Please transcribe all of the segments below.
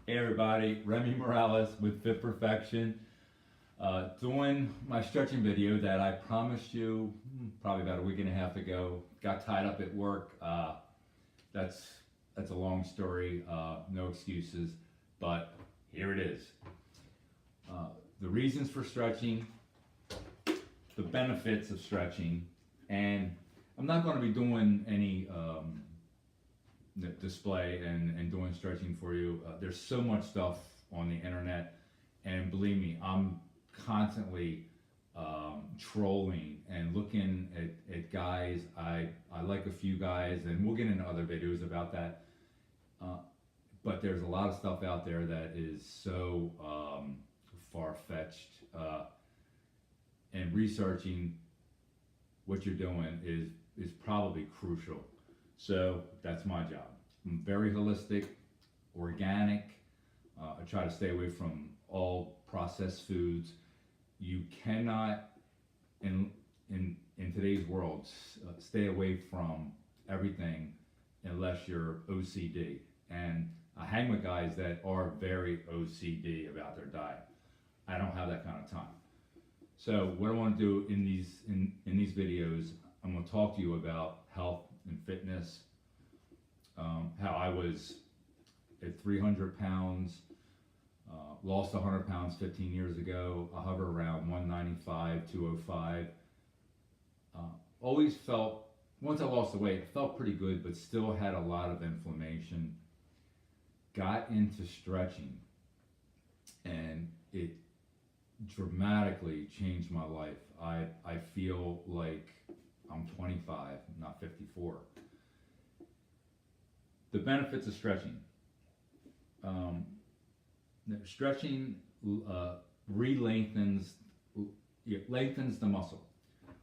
Hey everybody, Remy Morales with Fit Perfection. Doing my stretching video that I promised you probably about a week and a half ago. Got tied up at work. That's a long story. No excuses, but here it is. The reasons for stretching, the benefits of stretching, and I'm not going to be doing any display and doing stretching for you. There's so much stuff on the internet, and believe me, I'm constantly trolling and looking at guys. I like a few guys, and we'll get into other videos about that. But there's a lot of stuff out there that is so far-fetched, and researching what you're doing is probably crucial. So that's my job. I'm very holistic, organic. I try to stay away from all processed foods. You cannot, in today's world, stay away from everything unless you're OCD. And I hang with guys that are very OCD about their diet. I don't have that kind of time. So what I want to do in these videos, I'm going to talk to you about health and fitness, how I was at 300 pounds, lost 100 pounds 15 years ago. I hover around 195, 205. Always felt, once I lost the weight, it felt pretty good, but still had a lot of inflammation. Got into stretching, and it dramatically changed my life. I feel like I'm 25, not 54. The benefits of stretching. Stretching lengthens the muscle.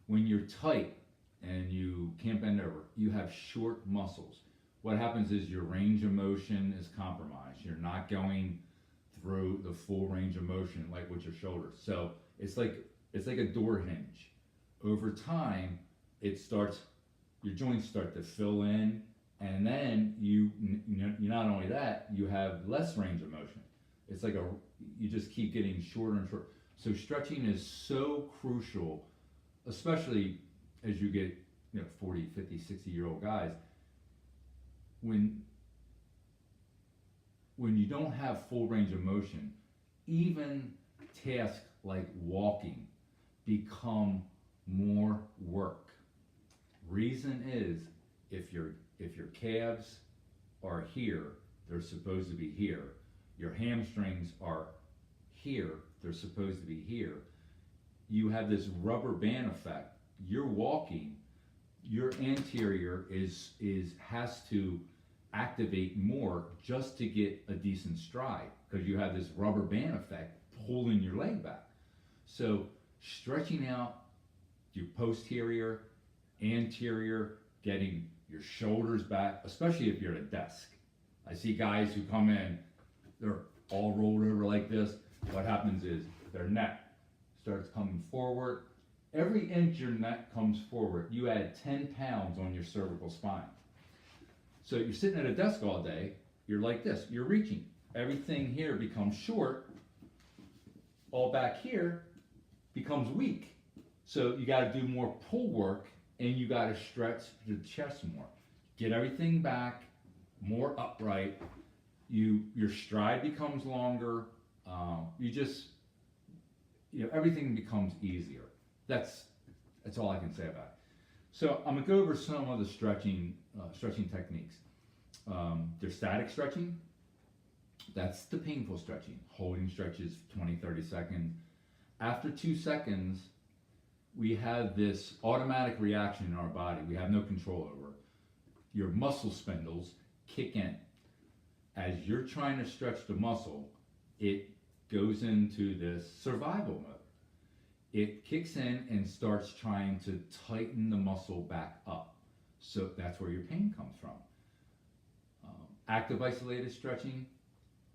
When you're tight and you can't bend over, you have short muscles. What happens is your range of motion is compromised. You're not going through the full range of motion like with your shoulders. So it's like a door hinge. Over time, your joints start to fill in, and then you not only that, you have less range of motion. It's like you just keep getting shorter and shorter. So stretching is so crucial, especially as you get 40, 50, 60-year-old guys. When you don't have full range of motion, even tasks like walking become more work. Reason is, if your calves are here, they're supposed to be here. Your hamstrings are here, they're supposed to be here. You have this rubber band effect. You're walking, your anterior has to activate more just to get a decent stride, because you have this rubber band effect pulling your leg back. So stretching out your posterior, anterior, getting your shoulders back, especially if you're at a desk. I see guys who come in, they're all rolled over like this. What happens is their neck starts coming forward. Every inch your neck comes forward, you add 10 pounds on your cervical spine. So you're sitting at a desk all day, you're like this, you're reaching. Everything here becomes short, all back here becomes weak. So you gotta do more pull work, and you gotta stretch the chest more. Get everything back, more upright. Your stride becomes longer. Everything becomes easier. That's all I can say about it. So I'm gonna go over some of the stretching techniques. There's static stretching. That's the painful stretching. Holding stretches 20, 30 seconds. After 2 seconds, we have this automatic reaction in our body we have no control over. Your muscle spindles kick in. As you're trying to stretch the muscle, it goes into this survival mode. It kicks in and starts trying to tighten the muscle back up. So that's where your pain comes from. Active isolated stretching,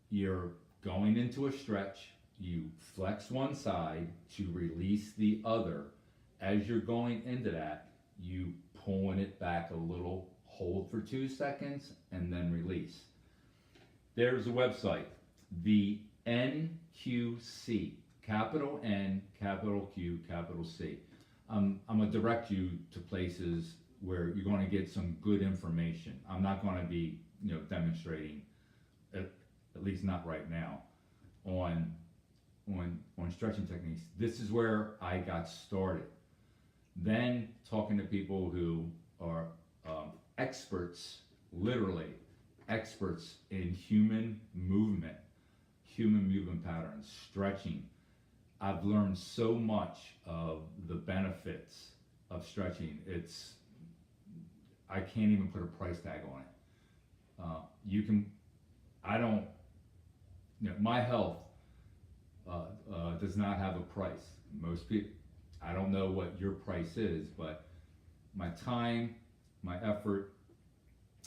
you're going into a stretch, you flex one side to release the other. As you're going into that, you pulling it back a little, hold for 2 seconds, and then release. There's a website, The NQC, capital N, capital Q, capital C. I'm going to direct you to places where you're going to get some good information. I'm not going to be, demonstrating, at least not right now, on stretching techniques. This is where I got started. Then talking to people who are experts, literally experts in human movement patterns, stretching. I've learned so much of the benefits of stretching. I can't even put a price tag on it. My health does not have a price. Most people, I don't know what your price is, but my time, my effort,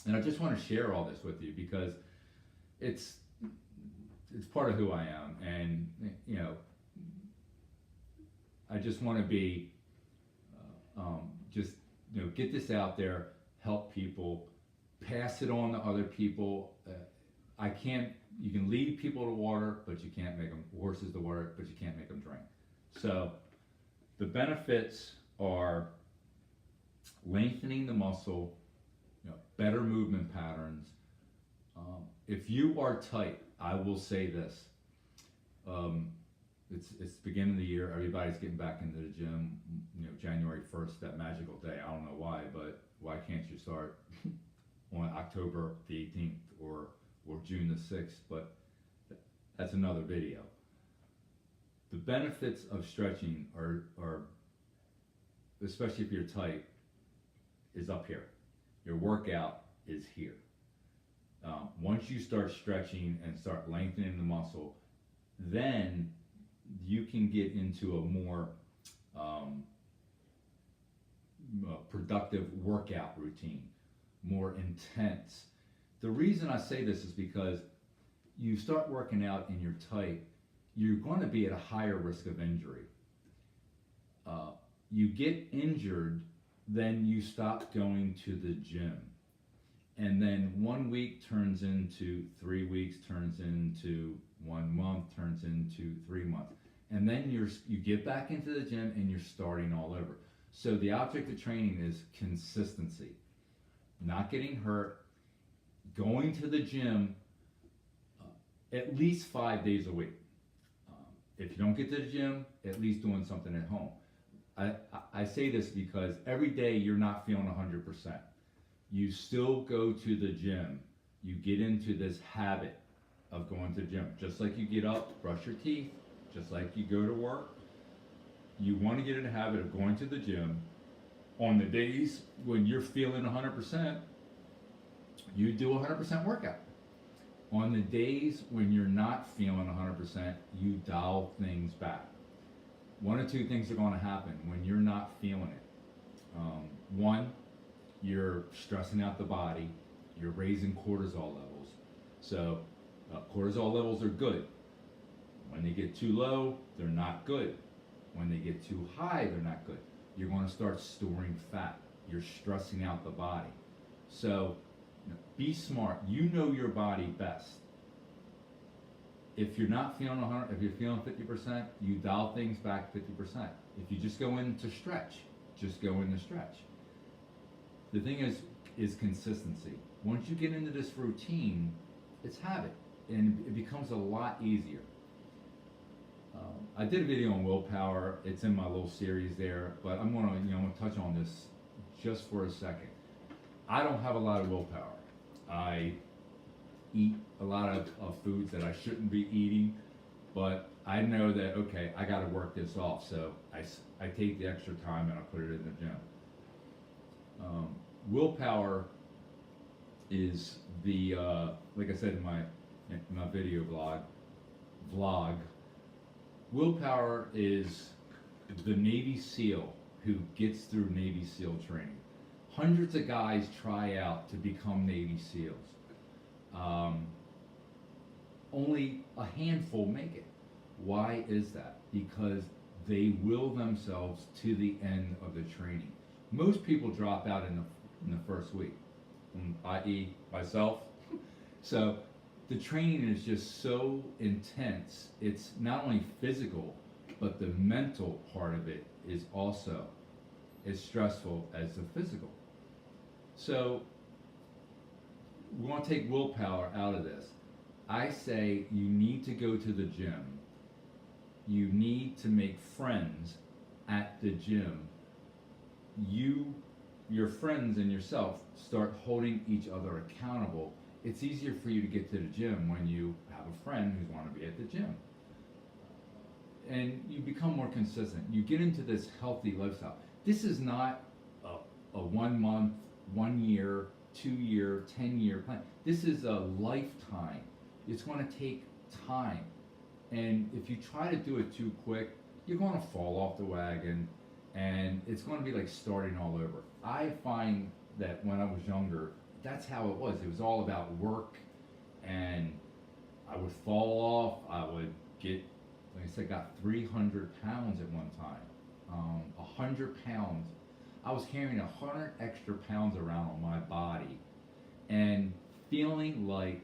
and I just want to share all this with you because it's part of who I am, and I just want to be get this out there, help people, pass it on to other people. You can lead people to water, but you can't make them, horses to water, but you can't make them drink. So the benefits are lengthening the muscle, better movement patterns. If you are tight, I will say this. It's the beginning of the year. Everybody's getting back into the gym. January 1st, that magical day. I don't know why, but why can't you start on October the 18th or June the 6th? But that's another video. The benefits of stretching are especially if you're tight, is up here. Your workout is here. Once you start stretching and start lengthening the muscle, then you can get into a more productive workout routine, more intense. The reason I say this is because you start working out and you're tight, you're going to be at a higher risk of injury. You get injured, then you stop going to the gym. And then 1 week turns into 3 weeks, turns into 1 month, turns into 3 months. And then you get back into the gym and you're starting all over. So the object of training is consistency. Not getting hurt, going to the gym at least 5 days a week. If you don't get to the gym, at least doing something at home. I say this because every day you're not feeling 100%. You still go to the gym. You get into this habit of going to the gym. Just like you get up, brush your teeth, just like you go to work. You want to get in the habit of going to the gym. On the days when you're feeling 100%, you do a 100% workout. On the days when you're not feeling 100%, you dial things back. One or two things are going to happen when you're not feeling it. One, you're stressing out the body, you're raising cortisol levels. So cortisol levels are good. When they get too low, they're not good. When they get too high, they're not good. You're going to start storing fat. You're stressing out the body. So be smart. You know your body best. If you're not feeling 100, if you're feeling 50%, you dial things back 50%. If you just go in to stretch, just go in to stretch. The thing is consistency. Once you get into this routine, it's habit, and it becomes a lot easier. I did a video on willpower. It's in my little series there, but I'm gonna touch on this just for a second. I don't have a lot of willpower. I eat a lot of foods that I shouldn't be eating, but I know that, okay, I got to work this off, so I take the extra time and I put it in the gym. Willpower is the like I said in my video vlog. Willpower is the Navy SEAL who gets through Navy SEAL training. Hundreds of guys try out to become Navy SEALs. Only a handful make it. Why is that? Because they will themselves to the end of the training. Most people drop out in the first week, i.e. myself. So the training is just so intense. It's not only physical, but the mental part of it is also as stressful as the physical. So we want to take willpower out of this. I say you need to go to the gym. You need to make friends at the gym. Your friends and yourself start holding each other accountable. It's easier for you to get to the gym when you have a friend who's want to be at the gym. And you become more consistent. You get into this healthy lifestyle. This is not a 1 month, 1 year, 2 year, 10-year plan. This is a lifetime. It's going to take time. And if you try to do it too quick, you're going to fall off the wagon, and it's going to be like starting all over. I find that when I was younger, that's how it was. It was all about work, and I would fall off. I would get, like I said, got 300 pounds at one time. 100 pounds. I was carrying 100 extra pounds around on my body and feeling like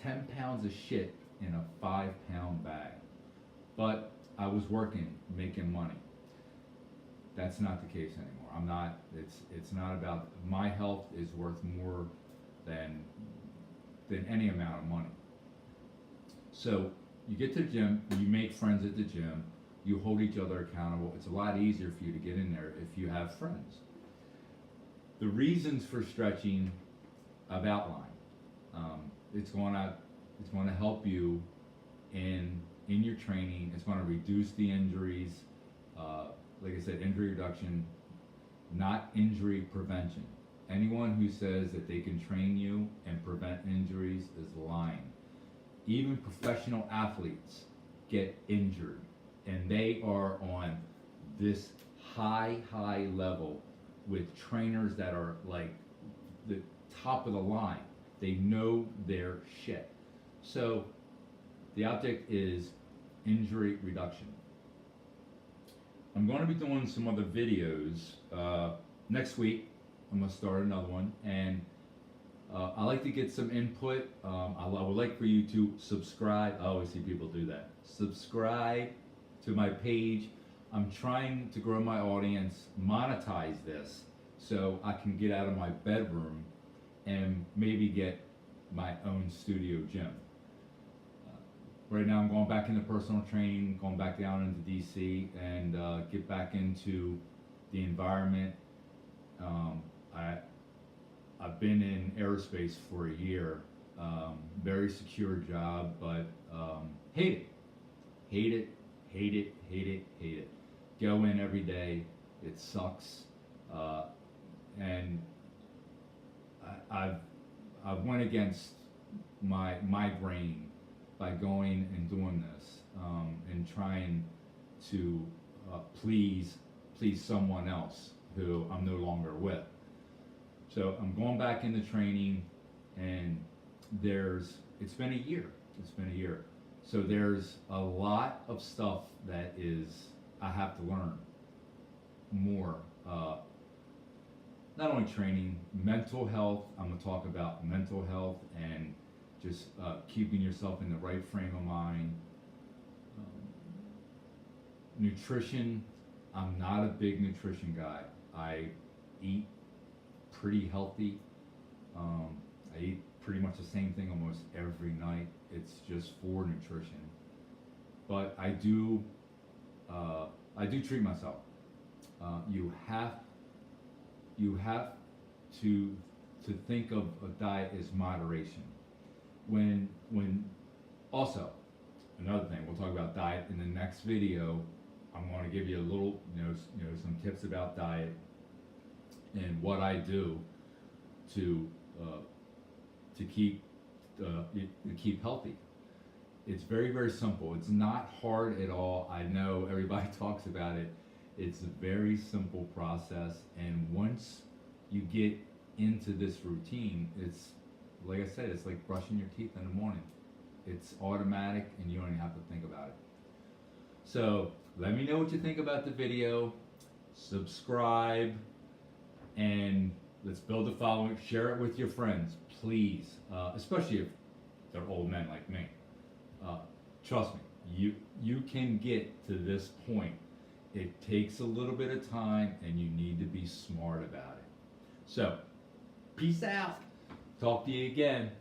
10 pounds of shit in a 5-pound bag. But I was working, making money. That's not the case anymore. I'm not, it's not about, my health is worth more than any amount of money. So you get to the gym, you make friends at the gym, you hold each other accountable. It's a lot easier for you to get in there if you have friends. The reasons for stretching I've outlined. It's going to help you in your training. It's going to reduce the injuries. Like I said, injury reduction, not injury prevention. Anyone who says that they can train you and prevent injuries is lying. Even professional athletes get injured, and they are on this high level with trainers that are like the top of the line. They know their shit. So the object is injury reduction. I'm going to be doing some other videos next week. I'm going to start another one, and I like to get some input. I would like for you to subscribe. I always see people do that. Subscribe to my page. I'm trying to grow my audience, monetize this, so I can get out of my bedroom and maybe get my own studio gym. Right now I'm going back into personal training, going back down into DC, and get back into the environment. I've been in aerospace for a year, very secure job, but hate it. Go in every day, it sucks, and I've went against my brain by going and doing this, and trying to please someone else who I'm no longer with. So I'm going back into training, and it's been a year. So there's a lot of stuff that I have to learn more. Not only training, mental health. I'm going to talk about mental health and just keeping yourself in the right frame of mind. Nutrition. I'm not a big nutrition guy. I eat pretty healthy. I eat pretty much the same thing almost every night. It's just for nutrition. But I do treat myself. You have to think of a diet as moderation. When also, another thing, we'll talk about diet in the next video. I'm going to give you a little, some tips about diet and what I do to keep healthy. It's very simple. It's not hard at all. I know everybody talks about it. It's a very simple process, and once you get into this routine, it's like I said, it's like brushing your teeth in the morning. It's automatic, and you don't even have to think about it. So let me know what you think about the video. Subscribe, and let's build a following. Share it with your friends, please, especially they're old men like me. Uh, Trust me, you can get to this point. It takes a little bit of time, and you need to be smart about it. So, peace out. Talk to you again.